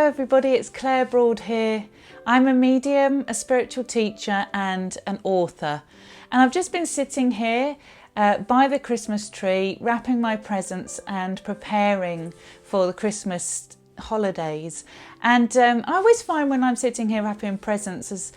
Hello everybody, it's Claire Broad here. I'm a medium, a spiritual teacher and an author. And I've just been sitting here by the Christmas tree, wrapping my presents and preparing for the Christmas holidays. And I always find when I'm sitting here wrapping presents as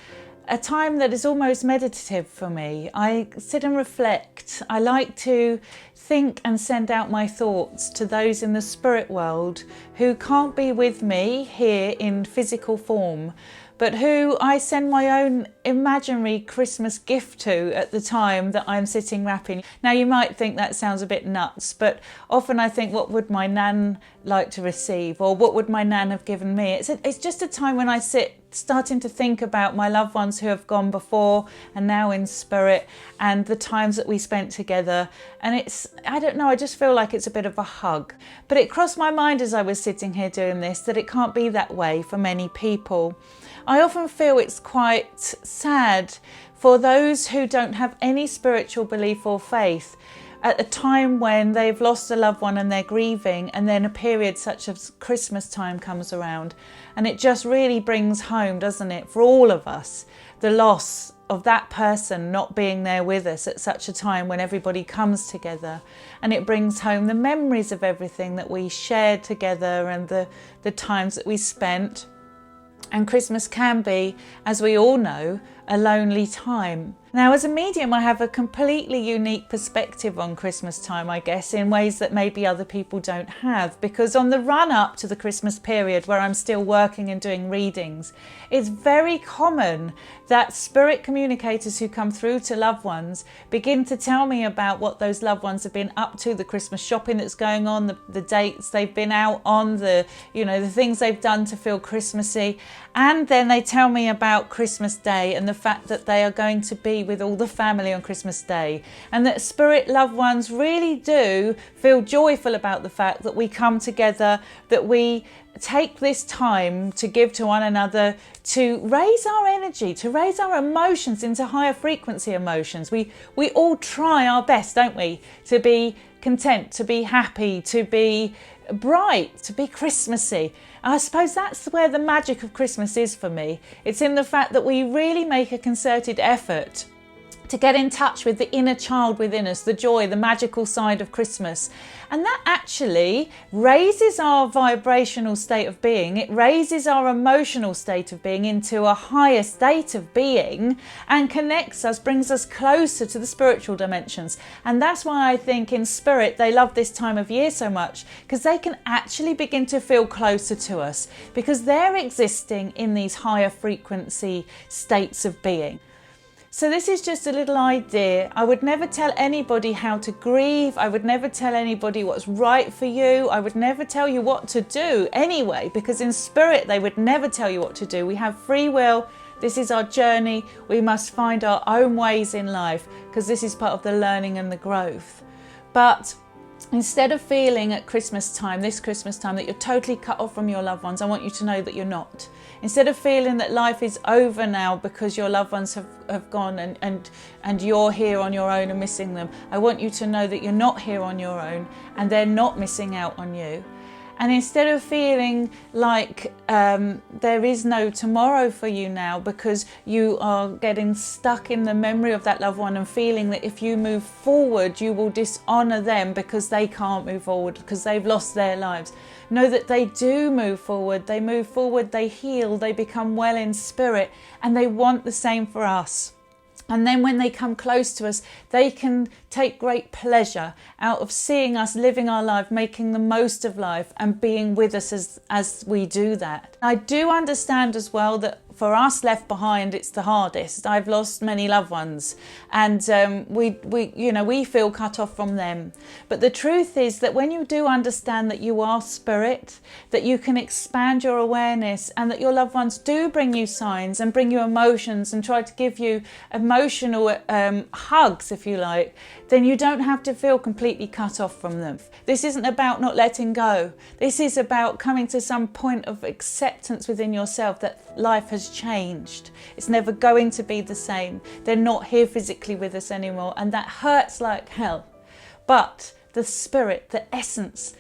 a time that is almost meditative for me. I sit and reflect. I like to think and send out my thoughts to those in the spirit world who can't be with me here in physical form, but who I send my own imaginary Christmas gift to at the time that I'm sitting wrapping. Now you might think that sounds a bit nuts, but often I think, what would my nan like to receive, or what would my nan have given me? It's just a time when I sit starting to think about my loved ones who have gone before and now in spirit, and the times that we spent together. And I don't know, I just feel like it's a bit of a hug. But it crossed my mind as I was sitting here doing this that it can't be that way for many people. I often feel it's quite sad for those who don't have any spiritual belief or faith at a time when they've lost a loved one and they're grieving, and then a period such as Christmas time comes around, and it just really brings home, doesn't it, for all of us, the loss of that person not being there with us at such a time when everybody comes together. And it brings home the memories of everything that we shared together and the times that we spent. And Christmas can be, as we all know, a lonely time. Now, as a medium, I have a completely unique perspective on Christmas time, I guess, in ways that maybe other people don't have. Because on the run up to the Christmas period, where I'm still working and doing readings, it's very common that spirit communicators who come through to loved ones begin to tell me about what those loved ones have been up to, the Christmas shopping that's going on, the dates they've been out on, the things they've done to feel Christmassy. And then they tell me about Christmas Day and the fact that they are going to be with all the family on Christmas Day, and that spirit loved ones really do feel joyful about the fact that we come together, that we take this time to give to one another, to raise our energy, to raise our emotions into higher frequency emotions. We all try our best, don't we, to be content, to be happy, to be bright, to be Christmassy. I suppose that's where the magic of Christmas is for me. It's in the fact that we really make a concerted effort to get in touch with the inner child within us, the joy, the magical side of Christmas. And that actually raises our vibrational state of being. It raises our emotional state of being into a higher state of being, and connects us, brings us closer to the spiritual dimensions. And that's why I think in spirit they love this time of year so much, because they can actually begin to feel closer to us, because they're existing in these higher frequency states of being. So this is just a little idea. I would never tell anybody how to grieve. I would never tell anybody what's right for you. I would never tell you what to do anyway, because in spirit they would never tell you what to do. We have free will. This is our journey. We must find our own ways in life, because this is part of the learning and the growth. But instead of feeling at Christmas time, this Christmas time, that you're totally cut off from your loved ones, I want you to know that you're not. Instead of feeling that life is over now because your loved ones have gone and you're here on your own and missing them, I want you to know that you're not here on your own and they're not missing out on you. And instead of feeling like there is no tomorrow for you now because you are getting stuck in the memory of that loved one, and feeling that if you move forward you will dishonour them because they can't move forward because they've lost their lives, know that they do move forward, they heal, they become well in spirit, and they want the same for us. And then when they come close to us, they can take great pleasure out of seeing us living our life, making the most of life, and being with us as we do that. I do understand as well that for us left behind, it's the hardest. I've lost many loved ones, and we feel cut off from them. But the truth is that when you do understand that you are spirit, that you can expand your awareness, and that your loved ones do bring you signs and bring you emotions and try to give you emotional hugs, if you like, then you don't have to feel completely cut off from them. This isn't about not letting go. This is about coming to some point of acceptance within yourself that life has changed. It's never going to be the same. They're not here physically with us anymore, and that hurts like hell. But the spirit, the essence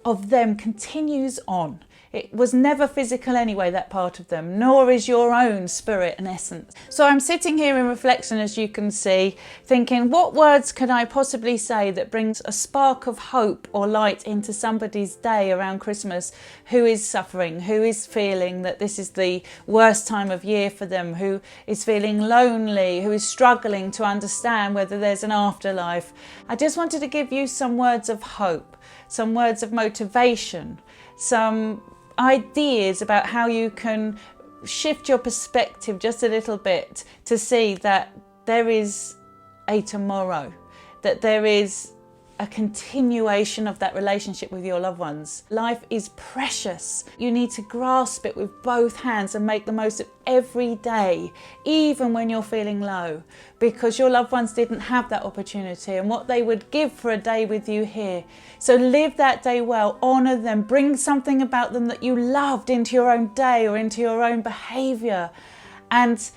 of them continues on. It was never physical anyway, that part of them, nor is your own spirit and essence. So I'm sitting here in reflection, as you can see, thinking, what words could I possibly say that brings a spark of hope or light into somebody's day around Christmas who is suffering, who is feeling that this is the worst time of year for them, who is feeling lonely, who is struggling to understand whether there's an afterlife. I just wanted to give you some words of hope, some words of motivation, some ideas about how you can shift your perspective just a little bit to see that there is a tomorrow, that there is a continuation of that relationship with your loved ones. Life is precious. You need to grasp it with both hands and make the most of every day, even when you're feeling low, because your loved ones didn't have that opportunity and what they would give for a day with you here. So live that day well, honour them, bring something about them that you loved into your own day or into your own behaviour, and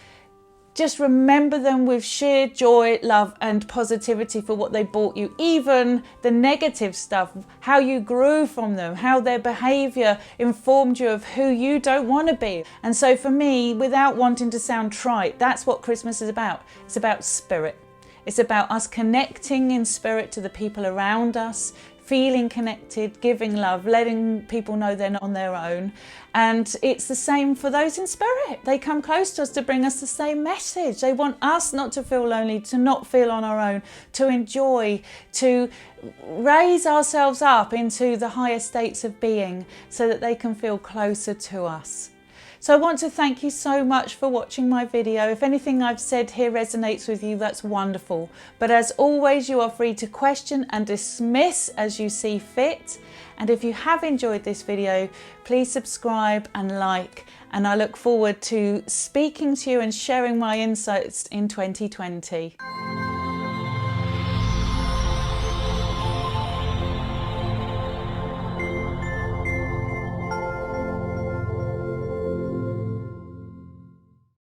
just remember them with sheer joy, love and positivity for what they brought you, even the negative stuff, how you grew from them, how their behaviour informed you of who you don't want to be. And so for me, without wanting to sound trite, that's what Christmas is about. It's about spirit. It's about us connecting in spirit to the people around us, feeling connected, giving love, letting people know they're not on their own. And it's the same for those in spirit. They come close to us to bring us the same message. They want us not to feel lonely, to not feel on our own, to enjoy, to raise ourselves up into the higher states of being so that they can feel closer to us. So I want to thank you so much for watching my video. If anything I've said here resonates with you, that's wonderful. But as always, you are free to question and dismiss as you see fit. And if you have enjoyed this video, please subscribe and like. And I look forward to speaking to you and sharing my insights in 2020.